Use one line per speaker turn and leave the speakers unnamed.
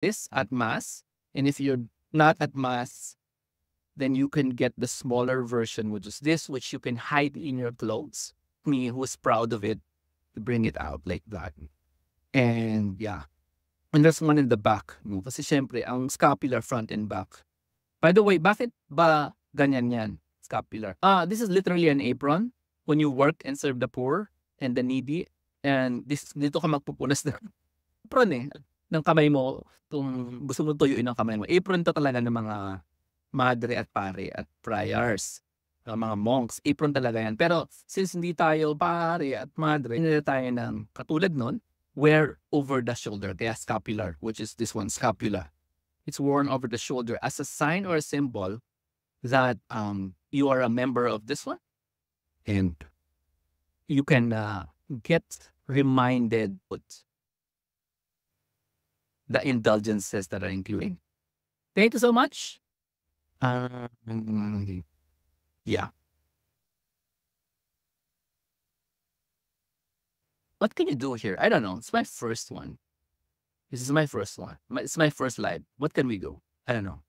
this at mass. And if you're not at mass, then you can get the smaller version, which is this, which you can hide in your clothes. Me, who's proud of it, to bring it out like that. And yeah. And there's one in the back. No? Kasi syempre, ang scapular front and back. By the way, bakit ba ganyan yan? Scapular. This is literally an apron when you work and serve the poor and the needy. And dito ka magpupunas ng apron eh. Ng kamay mo. Kung gusto mo tuyuin ang kamay mo. Apron to talaga ng mga madre at pare at friars. Mga monks. Apron talaga yan. Pero since hindi tayo pare at madre, hindi tayo ng katulad nun, wear over the shoulder. Kaya scapular, which is this one, scapula. It's worn over the shoulder as a sign or a symbol that you are a member of this one. And you can get reminded what the indulgences that are included. Thank you so much. Yeah. What can you do here? I don't know. It's my first one. This is my first one. It's my first live. What can we do? I don't know.